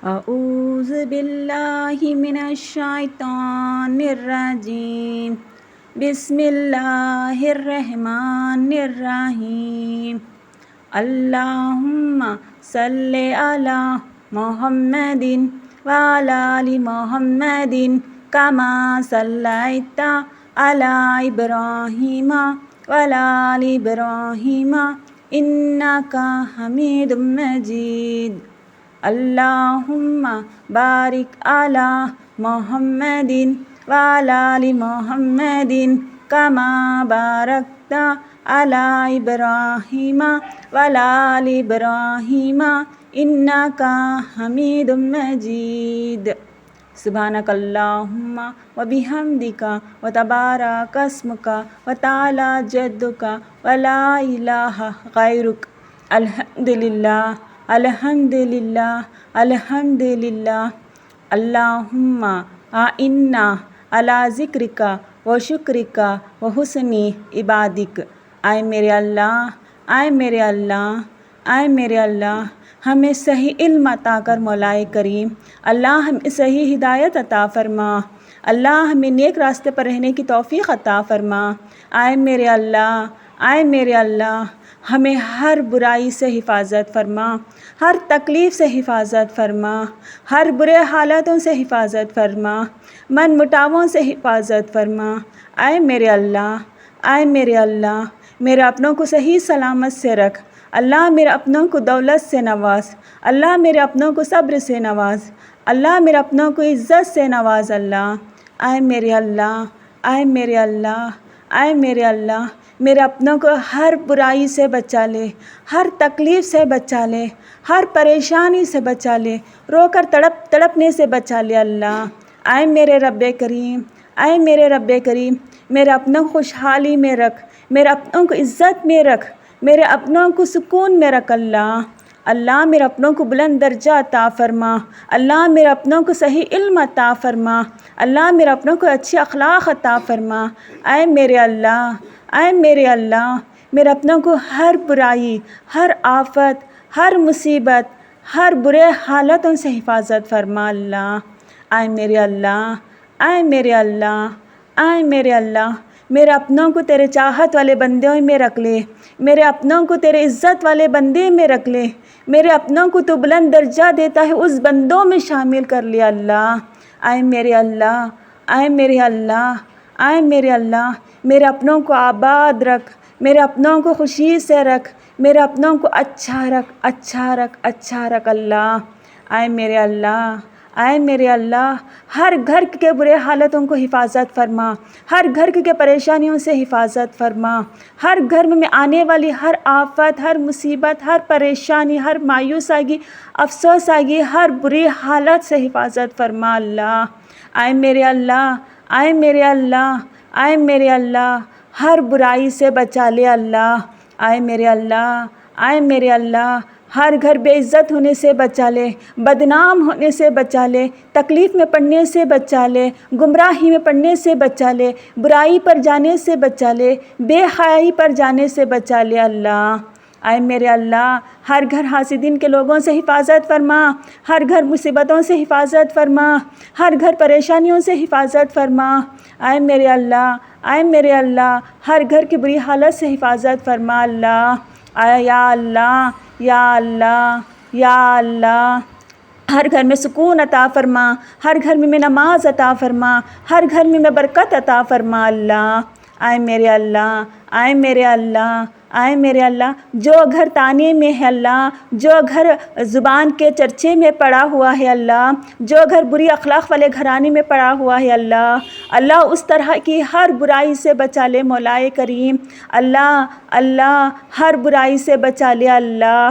اعوذ باللہ من الشیطان الرجیم بسم اللہ الرحمن الرحیم اللہم صلی علی محمد وعلی آل محمد کما صلیت علی ابراہیم وعلی آل ابراہیم انک حمید مجید اللہم بارک علی محمد وعلی آل محمد کما بارکت علی ابراہیم وعلی آل ابراہیم انک حمید مجید سبحانک اللہم وبحمدک وتبارک اسمک وتعالی جدک ولا الہ غیرک الحمدللہ الحمدللہ الحمدللہ اللہم اعنا علی ذکرک و شکرک و حسن عبادک۔ اے میرے اللہ، اے میرے اللہ، اے میرے اللہ، ہمیں صحیح علم عطا کر مولا کریم۔ اللہ ہمیں صحیح ہدایت عطا فرما۔ اللہ ہمیں نیک راستے پر رہنے کی توفیق عطا فرما۔ اے میرے اللہ، اے میرے اللہ، ہمیں ہر برائی سے حفاظت فرما، ہر تکلیف سے حفاظت فرما، ہر برے حالاتوں سے حفاظت فرما، من مٹاووں سے حفاظت فرما۔ اے میرے اللہ، اے میرے اللہ، میرے اپنوں کو صحیح سلامت سے رکھ۔ اللہ میرے اپنوں کو دولت سے نواز۔ اللہ میرے اپنوں کو صبر سے نواز۔ اللہ میرے اپنوں کو عزت سے نواز۔ اللہ، اے میرے اللہ، اے میرے اللہ، اے میرے اللہ، میرے اپنوں کو ہر برائی سے بچا لے، ہر تکلیف سے بچا لے، ہر پریشانی سے بچا لے، رو کر تڑپنے سے بچا لے۔ اللہ، اے میرے رب کریم، اے میرے رب کریم، میرے اپنوں کو خوشحالی میں رکھ، میرے اپنوں کو عزت میں رکھ، میرے اپنوں کو سکون میں رکھ۔ اللہ، اللہ میرے اپنوں کو بلند درجہ عطا فرما۔ اللہ میرے اپنوں کو صحیح علم عطا فرما۔ اللہ میرے اپنوں کو اچھی اخلاق عطا فرما۔ اے میرے اللہ، اے میرے اللہ، میرے اپنوں کو ہر برائی، ہر آفت، ہر مصیبت، ہر برے حالتوں سے حفاظت فرما۔ اللہ، اے میرے اللہ، اے میرے اللہ، اے میرے اللہ، میرے اپنوں کو تیرے چاہت والے بندوں میں رکھ لے، میرے اپنوں کو تیرے عزت والے بندے میں رکھ لے، میرے اپنوں کو تو بلند درجہ دیتا ہے اس بندوں میں شامل کر لیا۔ اللہ، اے میرے اللہ، اے میرے اللہ، اے میرے اللہ، میرے اپنوں کو آباد رکھ، میرے اپنوں کو خوشی سے رکھ، میرے اپنوں کو اچھا رکھ، اچھا رکھ، اچھا رکھ۔ اللہ، اے میرے اللہ، اے میرے اللہ، ہر گھر کے برے حالتوں کو حفاظت فرما، ہر گھر کے پریشانیوں سے حفاظت فرما، ہر گھر میں آنے والی ہر آفت، ہر مصیبت، ہر پریشانی، ہر مایوسگی، افسوسگی، ہر بری حالت سے حفاظت فرما۔ اللہ، اے میرے اللہ، اے میرے اللہ، اے میرے اللہ، ہر برائی سے بچا لے۔ اللہ، اے میرے اللہ، اے میرے اللہ، ہر گھر بے عزت ہونے سے بچا لے، بدنام ہونے سے بچا لے، تکلیف میں پڑنے سے بچا لے، گمراہی میں پڑنے سے بچا لے، برائی پر جانے سے بچا لے، بے حیائی پر جانے سے بچا لے۔ اللہ، اے میرے اللہ، ہر گھر حاسدین کے لوگوں سے حفاظت فرما، ہر گھر مصیبتوں سے حفاظت فرما، ہر گھر پریشانیوں سے حفاظت فرما۔ اے میرے اللہ، اے میرے اللہ، ہر گھر کی بری حالت سے حفاظت فرما۔ اللہ، اے یا اللہ، یا اللہ، یا اللہ، ہر گھر میں سکون عطا فرما، ہر گھر میں نماز عطا فرما، ہر گھر میں برکت عطا فرما۔ اللہ، اے میرے اللہ، اے میرے اللہ، اے میرے اللہ، جو گھر تانے میں ہے اللہ، جو گھر زبان کے چرچے میں پڑا ہوا ہے اللہ، جو گھر بری اخلاق والے گھرانے میں پڑا ہوا ہے اللہ، اللہ اس طرح کی ہر برائی سے بچا لے مولا کریم۔ اللہ، اللہ، ہر برائی سے بچا لے۔ اللہ،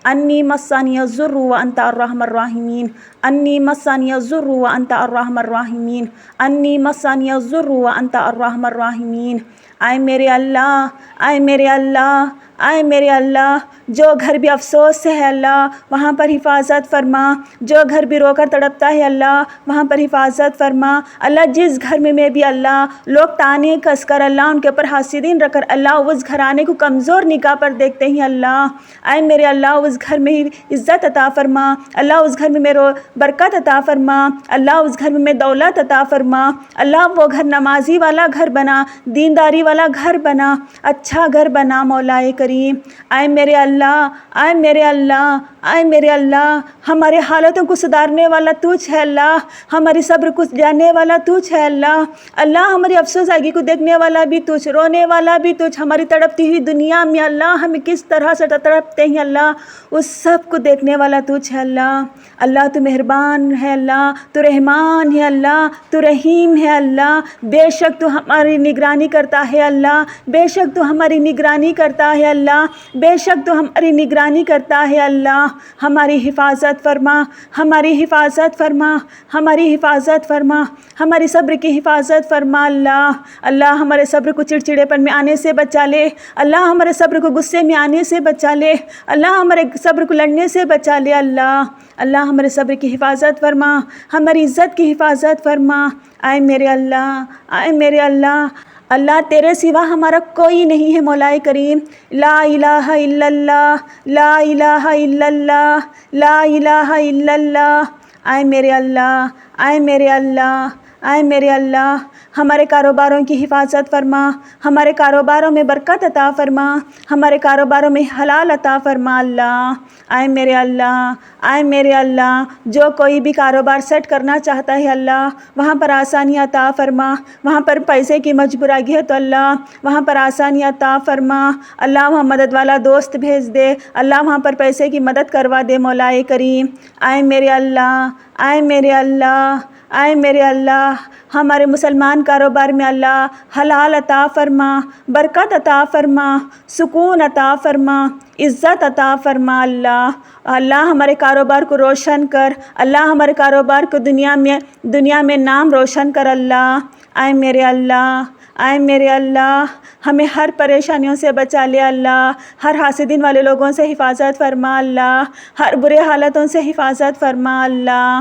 انی مسنی الضر وانت ارحم الراحمین، انی مسنی الضر وانت ارحم الراحمین، انی مسنی الضر وانت ارحم الراحمین۔ اے میرے اللہ، اے میرے اللہ، اے میرے اللہ، جو گھر بھی افسوس سے ہے اللہ وہاں پر حفاظت فرما، جو گھر بھی رو کر تڑپتا ہے اللہ وہاں پر حفاظت فرما۔ اللہ جس گھر میں بھی اللہ لوگ تانے کس کر اللہ ان کے اوپر حاسدین رکھ کر اللہ اس گھرانے کو کمزور نگاہ پر دیکھتے ہیں اللہ، اے میرے اللہ اس گھر میں عزت عطا فرما، اللہ اس گھر میں میرے برکت عطا فرما، اللہ اس گھر میں دولت عطا فرما، اللہ وہ گھر نمازی والا گھر بنا، دینداری والا گھر بنا، اچھا گھر بنا مولا کریم۔ اے میرے اللہ، اے میرے اللہ، اے میرے اللہ، ہمارے حالتوں کو سدھارنے والا تجھ ہے اللہ، ہماری صبر کو جاننے والا تجھ ہے اللہ، اللہ ہماری افسوسائی کو دیکھنے والا بھی تجھ، رونے والا بھی تجھ، ہماری تڑپتی ہوئی دنیا میں اللہ ہمیں کس طرح سے تڑپتے ہیں اللہ اس سب کو دیکھنے والا تجھ ہے اللہ۔ اللہ تو مہربان ہے اللہ، تو رحمان ہے اللہ، تو رحیم ہے اللہ، بے شک تو ہماری نگرانی کرتا ہے اللہ، بے شک تو ہماری نگرانی کرتا ہے اللہ، بے شک تو ہماری نگرانی کرتا ہے اللہ، ہماری حفاظت فرما، ہماری حفاظت فرما، ہماری حفاظت فرما، ہماری صبر کی حفاظت فرما اللہ۔ اللہ ہمارے صبر کو چڑچڑے پن میں آنے سے بچا لے، اللہ ہمارے صبر کو غصے میں آنے سے بچا لے، اللہ ہمارے صبر کو لڑنے سے بچا لے اللہ، اللہ ہمارے صبر کی حفاظت فرما، ہماری عزت کی حفاظت فرما۔ اے میرے اللہ، اے میرے اللہ، اللہ تیرے سوا ہمارا کوئی نہیں ہے مولا کریم، لا الہ الا اللہ، لا الہ الا اللہ، لا الہ الا اللہ۔ اے میرے اللہ، اے میرے اللہ، اے میرے اللہ، ہمارے کاروباروں کی حفاظت فرما، ہمارے کاروباروں میں برکت عطا فرما، ہمارے کاروباروں میں حلال عطا فرما اللہ۔ اے میرے اللہ، اے میرے اللہ، جو کوئی بھی کاروبار سیٹ کرنا چاہتا ہے اللہ وہاں پر آسانی عطا فرما، وہاں پر پیسے کی مجبوری ہے تو اللہ وہاں پر آسانی عطا فرما، اللہ وہاں مدد والا دوست بھیج دے، اللہ وہاں پر پیسے کی مدد کروا دے مولا کریم۔ اے میرے اللہ، اے میرے اللہ، اے میرے اللہ، ہمارے مسلمان کاروبار میں اللہ حلال عطا فرما، برکت عطا فرما، سکون عطا فرما، عزت عطا فرما اللہ۔ اللہ ہمارے کاروبار کو روشن کر، اللہ ہمارے کاروبار کو دنیا میں نام روشن کر اللہ۔ اے میرے اللہ، اے میرے اللہ، ہمیں ہر پریشانیوں سے بچا لے اللہ، ہر حاسدین والے لوگوں سے حفاظت فرما اللہ، ہر برے حالتوں سے حفاظت فرما اللہ۔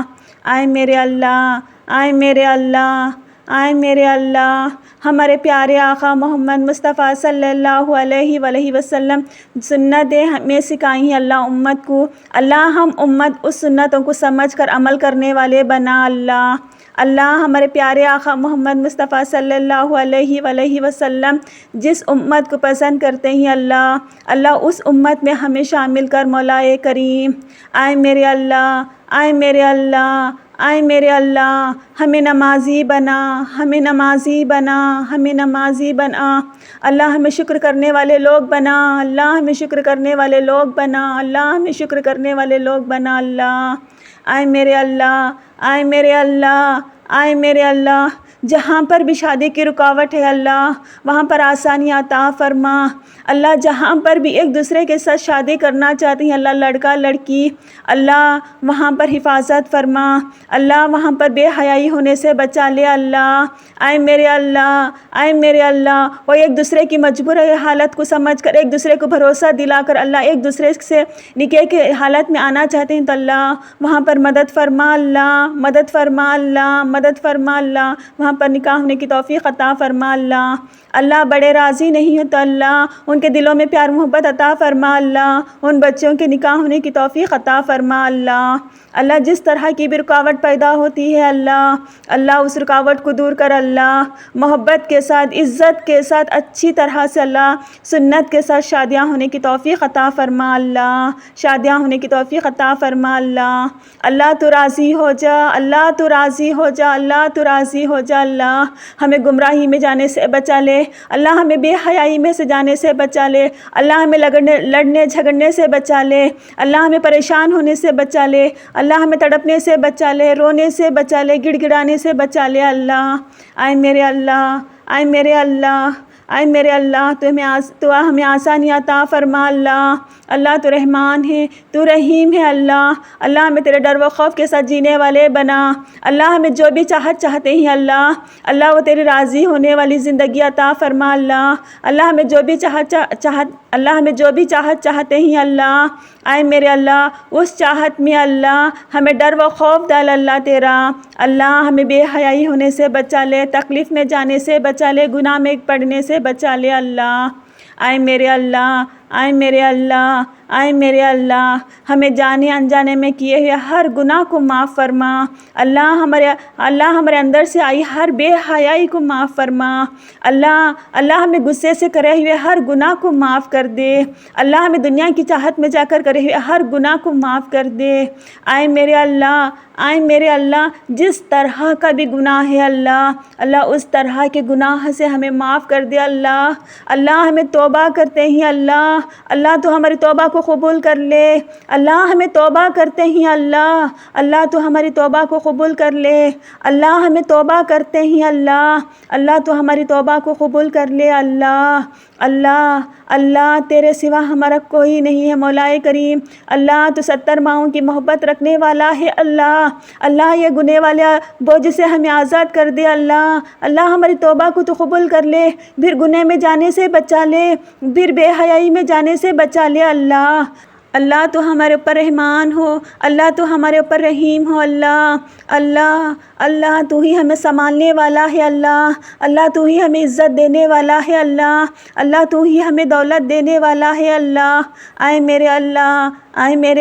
اے میرے اللہ، اے میرے اللہ، اے میرے اللہ، ہمارے پیارے آقا محمد مصطفیٰ صلی اللہ علیہ وآلہ وسلم سنتیں ہمیں سکھائی ہیں اللہ امت کو، اللہ ہم امت اس سنتوں کو سمجھ کر عمل کرنے والے بنا اللہ۔ اللہ ہمارے پیارے آقا محمد مصطفیٰ صلی اللہ علیہ وآلہ وسلم جس امت کو پسند کرتے ہیں اللہ، اللہ اس امت میں ہمیں شامل کر مولا کریم۔ اے میرے اللہ، اے میرے اللہ، اے میرے اللہ، ہمیں نمازی بنا، ہمیں نمازی بنا، ہمیں نمازی بنا، اللہ ہمیں شکر کرنے والے لوگ بنا، اللہ ہمیں شکر کرنے والے لوگ بنا، اللہ ہمیں شکر کرنے والے لوگ بنا اللہ۔ اے میرے اللہ، اے میرے اللہ، اے میرے اللہ، جہاں پر بھی شادی کی رکاوٹ ہے اللہ وہاں پر آسانی عطا فرما، اللہ جہاں پر بھی ایک دوسرے کے ساتھ شادی کرنا چاہتے ہیں اللہ لڑکا لڑکی، اللہ وہاں پر حفاظت فرما، اللہ وہاں پر بے حیائی ہونے سے بچا لے اللہ۔ اے میرے اللہ، اے میرے اللہ، وہ ایک دوسرے کی مجبور حالت کو سمجھ کر ایک دوسرے کو بھروسہ دلا کر اللہ ایک دوسرے سے نکاح کے حالت میں آنا چاہتے ہیں تو اللہ وہاں پر مدد فرما اللہ، مدد فرما اللہ، مدد فرما اللہ، وہاں پر نکاح ہونے کی توفیق عطا فرما اللہ۔ اللہ بڑے راضی نہیں ہو تو اللہ ان کے دلوں میں پیار محبت عطا فرما اللہ، ان بچوں کے نکاح ہونے کی توفیق عطا فرما اللہ۔ اللہ جس طرح کی بھی رکاوٹ پیدا ہوتی ہے اللہ، اللہ اس رکاوٹ کو دور کر اللہ، محبت کے ساتھ عزت کے ساتھ اچھی طرح سے اللہ سنت کے ساتھ شادیاں ہونے کی توفیق عطا فرما اللہ، شادیاں ہونے کی توفیق عطا فرما اللہ۔ اللہ تو راضی ہو جا، اللہ تو راضی ہو جا، اللہ تو راضی ہو جا اللہ، ہمیں گمراہی میں جانے سے بچا لے، اللہ ہمیں بے حیائی میں سے جانے سے بچا لے، اللہ ہمیں لڑنے جھگڑنے سے بچا لے، اللہ ہمیں پریشان ہونے سے بچا لے، اللہ ہمیں تڑپنے سے بچا لے، رونے سے بچا لے، گڑ گڑانے سے بچا لے اللہ۔ اے میرے اللہ، اے میرے اللہ، اے میرے اللہ، تو ہمیں آسانی عطا فرما اللہ، اللہ تو رحمان ہے، تو رحیم ہے اللہ، اللہ ہمیں تیرے ڈر و خوف کے ساتھ جینے والے بنا، اللہ ہمیں جو بھی چاہتے ہیں اللہ، اللہ وہ تیری راضی ہونے والی زندگی عطا فرما اللہ، اللہ ہمیں جو بھی اللہ ہمیں جو بھی چاہت چاہتے ہیں اللہ، آئے میرے اللہ اس چاہت میں اللہ ہمیں ڈر و خوف ڈال اللہ تیرا، اللہ ہمیں بے حیائی ہونے سے بچا لے، تکلیف میں جانے سے بچا لے، گناہ میں پڑنے سے بچا لے اللہ، آئے میرے اللہ، آئے میرے اللہ، آئے میرے اللہ ہمیں جانے انجانے میں کیے ہوئے ہر گناہ کو معاف فرما، اللہ ہمارے اندر سے آئی ہر بے حیائی کو معاف فرما، اللہ ہمیں غصے سے کرے ہوئے ہر گناہ کو معاف کر دے، اللہ ہمیں دنیا کی چاہت میں جا کر کرے ہوئے ہر گناہ کو معاف کر دے، آئے میرے اللہ، آئے میرے اللہ جس طرح کا بھی گناہ ہے اللہ اس طرح کے گناہ سے ہمیں معاف کر دے اللہ ہمیں توبہ کرتے ہیں اللہ تو ہماری توبہ کو قبول کر لے، اللہ ہمیں توبہ کرتے ہیں اللہ تو ہماری توبہ کو قبول کر لے، اللہ ہمیں توبہ کرتے ہیں اللہ تو ہماری توبہ کو قبول کر لے اللہ تیرے سوا ہمارا کوئی نہیں ہے مولا کریم، اللہ تو 70 ماؤں کی محبت رکھنے والا ہے اللہ یہ گناہ والا بوجھ سے ہمیں آزاد کر دے اللہ ہماری توبہ کو تو قبول کر لے، پھر گناہ میں جانے سے بچا لے، پھر بے حیائی میں جانے سے بچا لے اللہ تو ہمارے اوپر رحمان ہو، اللہ تو ہمارے اوپر رحیم ہو اللہ تو ہی ہمیں سنبھالنے والا ہے اللہ تو ہی ہمیں عزت دینے والا ہے اللہ تو ہی ہمیں دولت دینے والا ہے آئے میرے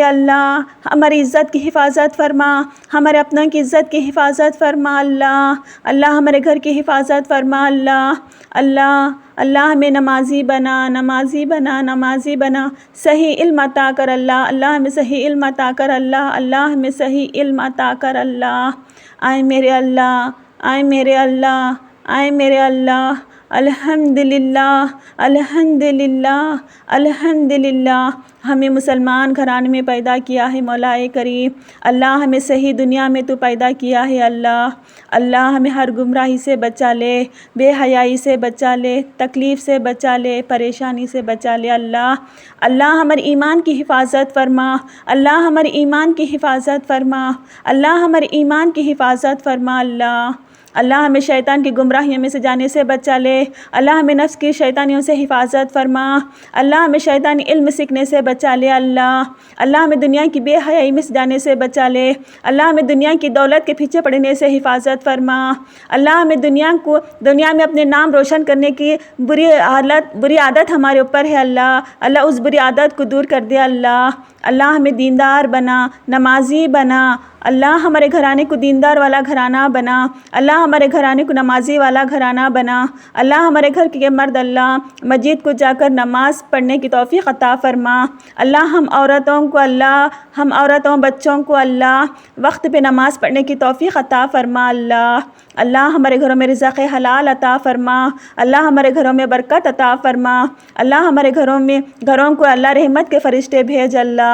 اللہ ہماری عزت کی حفاظت فرما، ہمارے اپنوں کی عزت کی حفاظت فرما اللہ ہمارے گھر کی حفاظت فرما اللہ ہمیں نمازی بنا صحیح علم عطا کر اللہ ہمیں صحیح علم عطا کر اللہ ہمیں صحیح علم عطا کر آئے میرے اللہ الحمدللہ ہمیں مسلمان گھرانے میں پیدا کیا ہے مولا کریم، اللہ ہمیں صحیح دنیا میں تو پیدا کیا ہے اللہ ہمیں ہر گمراہی سے بچا لے، بے حیائی سے بچا لے، تکلیف سے بچا لے، پریشانی سے بچا لے اللہ ہمارے ایمان کی حفاظت فرما، اللہ ہمارے ایمان کی حفاظت فرما، اللہ ہمارے ایمان کی حفاظت فرما اللہ ہمیں شیطان کی گمراہیوں میں سے جانے سے بچا لے، اللہ ہمیں نفس کی شیطانیوں سے حفاظت فرما، اللہ ہمیں شیطانی علم سیکھنے سے بچا لے اللہ ہمیں دنیا کی بے حیائی میں سے جانے سے بچا لے، اللہ ہمیں دنیا کی دولت کے پیچھے پڑنے سے حفاظت فرما، اللہ ہمیں دنیا میں اپنے نام روشن کرنے کی بری عادت ہمارے اوپر ہے اللہ اس بری عادت کو دور کر دے اللہ ہمیں دیندار بنا، نمازی بنا، اللہ ہمارے گھرانے کو دیندار والا گھرانہ بنا، اللہ ہمارے گھرانے کو نمازی والا گھرانہ بنا، اللہ ہمارے گھر کے مرد مسجد کو جا کر نماز پڑھنے کی توفیق عطا فرما، اللہ ہم عورتوں بچوں کو وقت پہ نماز پڑھنے کی توفیق عطا فرما اللہ ہمارے گھروں میں رزق حلال عطا فرما، اللہ ہمارے گھروں میں برکت عطا فرما، اللہ ہمارے گھروں کو رحمت کے فرشتے بھیج اللہ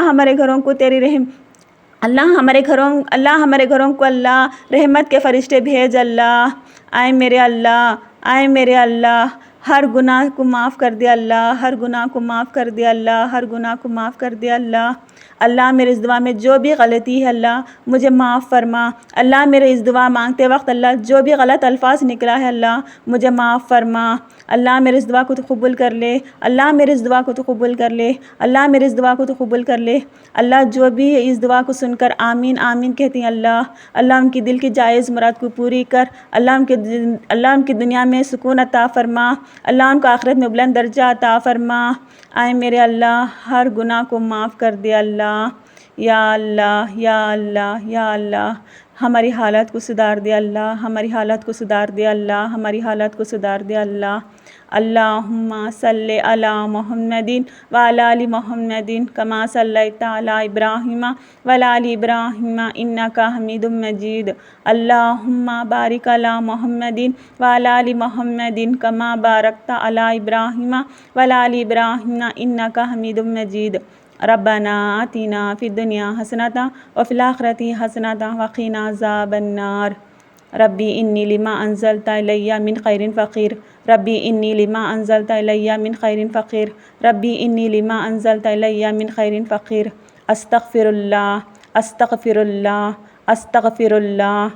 ہمارے گھروں کو تیری اللہ ہمارے گھروں کو رحمت کے فرشتے بھیج آئے میرے اللہ ہر گناہ کو معاف کر دے ہر گناہ کو معاف کر دے ہر گناہ کو معاف کر دے اللہ میرے اس دعا میں جو بھی غلطی ہے مجھے معاف فرما، اللہ میرے اس دعا مانگتے وقت جو بھی غلط الفاظ نکلا ہے مجھے معاف فرما، اللہ میرے اس دعا کو تو قبول کر لے، اللہ میرے اس دعا کو تو قبول کر لے، اللہ میرے اس دعا کو تو قبول کر لے، اللہ جو بھی اس دعا کو سن کر آمین آمین کہتے ہیں اللہ ان کی دل کی جائز مراد کو پوری کر، اللہ ان کی دنیا میں سکون عطا فرما، اللہ ان کو آخرت میں بلند درجہ عطا فرما، آئے میرے اللہ ہر گناہ کو معاف کر دے یا اللہ ہماری حالت کو سدھار دے ہماری حالت کو سدھار دے ہماری حالت کو سدھار دے اللہم صلی علی محمد وعلی آل محمد کما صلیت علی ابراہیم وعلی آل ابراہیم انک حمید مجید، اللہم بارک علی محمد وعلی آل محمد کما بارکت علی ابراہیم وعلی آل ابراہیم انک حمید مجید، ربنا آتنا فی الدنیا حسنۃ وفی الآخرۃ حسنۃ وقنا عذاب النار، ربی انی لما انزلت الی من خیر فقیر، ربی انی لما انزلت الی من خیر فقیر، ربی انی لما انزلت الی من خیر فقیر، استغفر اللہ استغفر اللہ استغفر اللہ۔